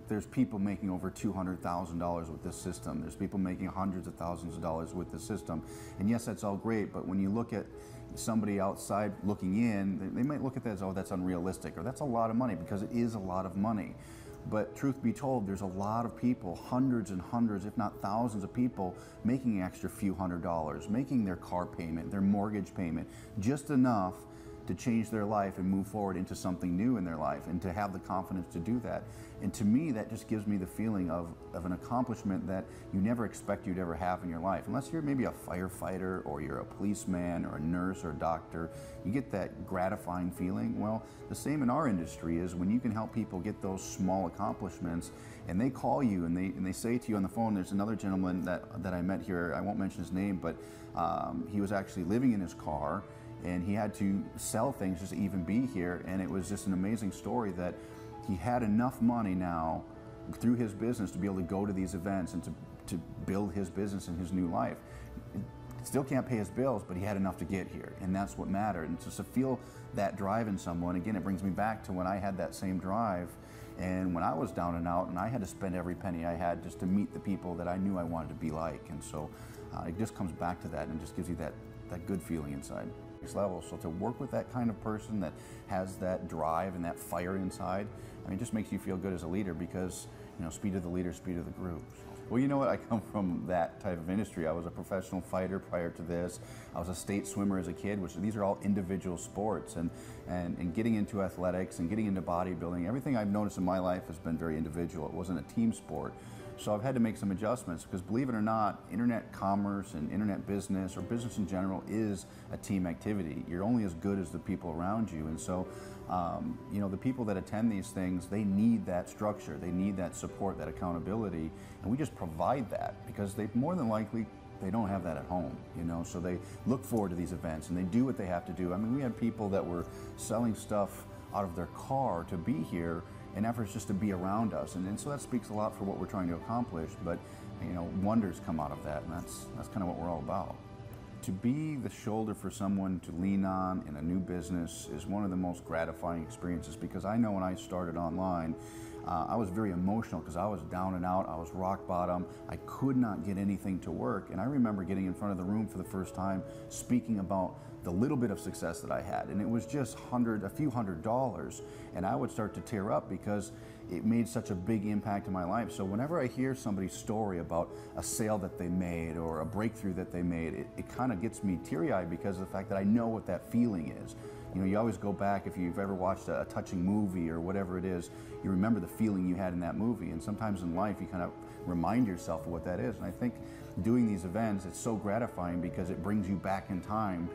there's people making over $200,000 with this system. There's people making hundreds of thousands of dollars with this system. And yes, that's all great, but when you look at somebody outside looking in, they might look at that as, oh, that's unrealistic, or that's a lot of money, because it is a lot of money. But truth be told, there's a lot of people, hundreds and hundreds, if not thousands of people, making an extra few $100s, making their car payment, their mortgage payment, just enough to change their life and move forward into something new in their life, and to have the confidence to do that. And to me, that just gives me the feeling of an accomplishment that you never expect you'd ever have in your life. Unless you're maybe a firefighter, or you're a policeman, or a nurse, or a doctor, you get that gratifying feeling. Well, the same in our industry is when you can help people get those small accomplishments, and they call you and they say to you on the phone. There's another gentleman that I met here, I won't mention his name, but he was actually living in his car, and he had to sell things just to even be here. And it was just an amazing story that he had enough money now through his business to be able to go to these events and to build his business and his new life. Still can't pay his bills, but he had enough to get here, and that's what mattered. And just to feel that drive in someone, again, it brings me back to when I had that same drive, and when I was down and out, and I had to spend every penny I had just to meet the people that I knew I wanted to be like. And so it just comes back to that, and just gives you that good feeling inside. Level. So to work with that kind of person that has that drive and that fire inside, I mean, it just makes you feel good as a leader, because, you know, speed of the leader, speed of the group. Well, you know what? I come from that type of industry. I was a professional fighter prior to this. I was a state swimmer as a kid, which these are all individual sports, and getting into athletics and getting into bodybuilding, everything I've noticed in my life has been very individual. It wasn't a team sport. So I've had to make some adjustments, because believe it or not, internet commerce and internet business, or business in general, is a team activity. You're only as good as the people around you. And so, you know, the people that attend these things, they need that structure, they need that support, that accountability, and we just provide that, because they more than likely, they don't have that at home, you know, so they look forward to these events and they do what they have to do. I mean, we had people that were selling stuff out of their car to be here, and efforts just to be around us, and so that speaks a lot for what we're trying to accomplish. But, you know, wonders come out of that, and that's kind of what we're all about. To be the shoulder for someone to lean on in a new business is one of the most gratifying experiences, because I know when I started online, I was very emotional, because I was down and out, I was rock bottom, I could not get anything to work. And I remember getting in front of the room for the first time, speaking about the little bit of success that I had, and it was just a few $100s, and I would start to tear up, because it made such a big impact in my life. So whenever I hear somebody's story about a sale that they made, or a breakthrough that they made, it kind of gets me teary-eyed, because of the fact that I know what that feeling is. You know, you always go back, if you've ever watched a touching movie or whatever it is, you remember the feeling you had in that movie. And sometimes in life, you kind of remind yourself of what that is. And I think doing these events, it's so gratifying, because it brings you back in time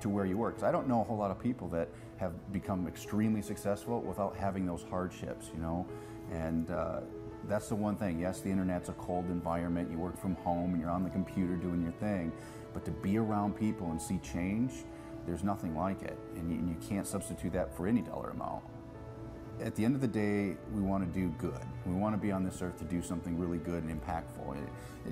to where you were. Because I don't know a whole lot of people that have become extremely successful without having those hardships, you know. And that's the one thing. Yes, the internet's a cold environment. You work from home and you're on the computer doing your thing. But to be around people and see change, there's nothing like it, and you can't substitute that for any dollar amount. At the end of the day, we want to do good. We want to be on this earth to do something really good and impactful.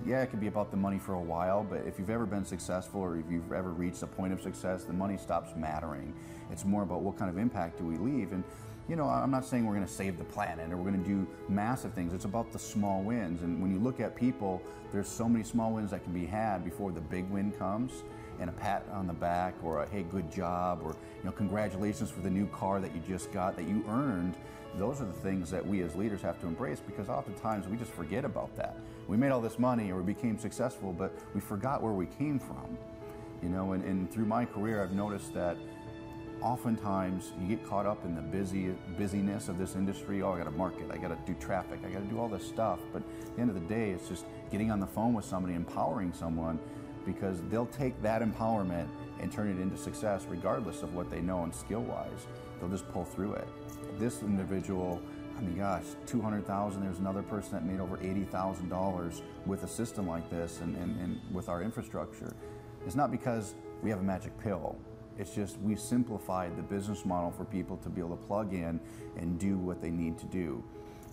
Yeah, it can be about the money for a while, but if you've ever been successful, or if you've ever reached a point of success, the money stops mattering. It's more about what kind of impact do we leave. And, you know, I'm not saying we're going to save the planet or we're going to do massive things. It's about the small wins. And when you look at people, there's so many small wins that can be had before the big win comes. And a pat on the back, or a hey, good job, or, you know, congratulations for the new car that you just got, that you earned. Those are the things that we as leaders have to embrace, because oftentimes we just forget about that. We made all this money, or we became successful, but we forgot where we came from. You know, and through my career, I've noticed that oftentimes you get caught up in the busyness of this industry. Oh, I got to market, I got to do traffic, I got to do all this stuff. But at the end of the day, it's just getting on the phone with somebody, empowering someone, because they'll take that empowerment and turn it into success regardless of what they know and skill-wise. They'll just pull through it. This individual, I mean, gosh, $200,000, there's another person that made over $80,000 with a system like this and with our infrastructure. It's not because we have a magic pill. It's just we've simplified the business model for people to be able to plug in and do what they need to do.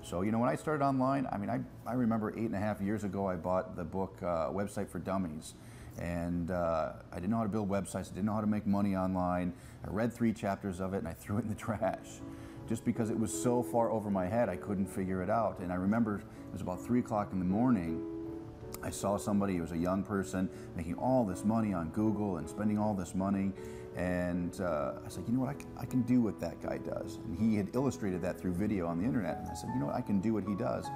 So, you know, when I started online, I mean, I remember 8.5 years ago, I bought the book, Website for Dummies. And I didn't know how to build websites, I didn't know how to make money online. I read 3 chapters of it and I threw it in the trash. just because it was so far over my head, I couldn't figure it out. And I remember it was about 3 o'clock in the morning. I saw somebody who was a young person making all this money on Google and spending all this money. And I was like, you know what, I can do what that guy does. And he had illustrated that through video on the internet. And I said, you know what, I can do what he does.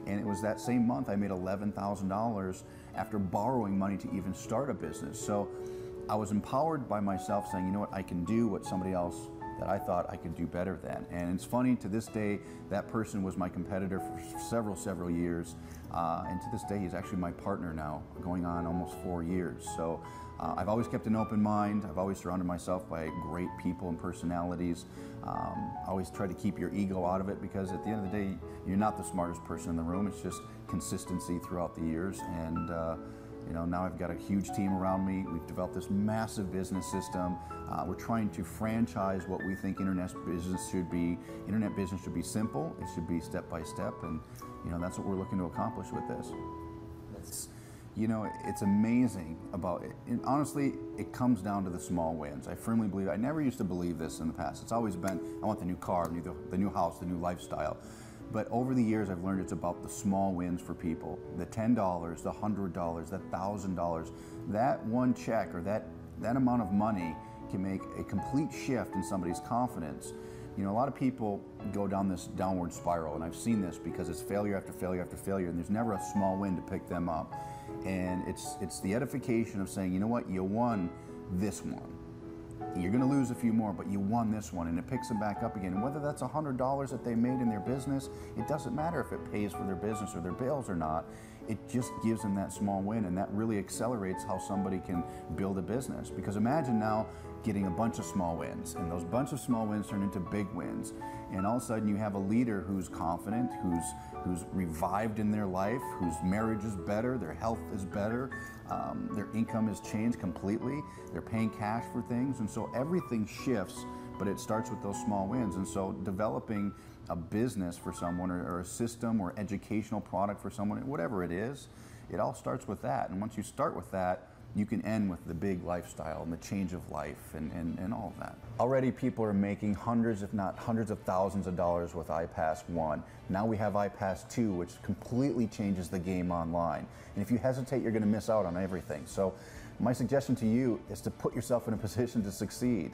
And it was that same month I made $11,000 after borrowing money to even start a business. So I was empowered by myself saying, you know what, I can do what somebody else that I thought I could do better than. And it's funny, to this day, that person was my competitor for several years. And to this day, he's actually my partner now, going on almost 4 years. So I've always kept an open mind. I've always surrounded myself by great people and personalities. Always try to keep your ego out of it, because at the end of the day, you're not the smartest person in the room. It's just consistency throughout the years. And you know, now I've got a huge team around me. We've developed this massive business system. We're trying to franchise what we think internet business should be. Internet business should be simple. It should be step by step, and you know, that's what we're looking to accomplish with this. You know, it's amazing about it. And honestly, it comes down to the small wins. I firmly believe. I never used to believe this in the past. It's always been, I want the new car, the new house, the new lifestyle. But over the years, I've learned it's about the small wins for people. The $10, the $100, the $1,000. That one check or that amount of money can make a complete shift in somebody's confidence. You know, a lot of people go down this downward spiral, and I've seen this because it's failure after failure after failure, and there's never a small win to pick them up. And it's the edification of saying, you know what, you won this one. You're going to lose a few more, but you won this one, and it picks them back up again. And whether that's $100 that they made in their business, it doesn't matter if it pays for their business or their bills or not. It just gives them that small win, and that really accelerates how somebody can build a business. Because imagine now getting a bunch of small wins, and those bunch of small wins turn into big wins. And all of a sudden you have a leader who's confident, who's revived in their life, whose marriage is better, their health is better, their income has changed completely, they're paying cash for things, and so everything shifts, but it starts with those small wins. And so developing a business for someone, or a system or educational product for someone, whatever it is, it all starts with that. And once you start with that, you can end with the big lifestyle and the change of life and all of that. Already people are making hundreds, if not hundreds of thousands of dollars with iPass 1. Now we have iPass 2, which completely changes the game online. And if you hesitate, you're going to miss out on everything. So my suggestion to you is to put yourself in a position to succeed.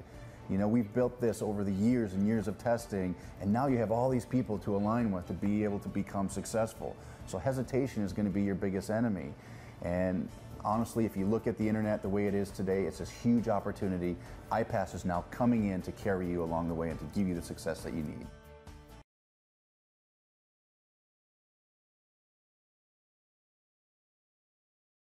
You know, we've built this over the years and years of testing, and now you have all these people to align with to be able to become successful. So hesitation is going to be your biggest enemy. And honestly, if you look at the internet the way it is today, it's this huge opportunity. iPass is now coming in to carry you along the way and to give you the success that you need.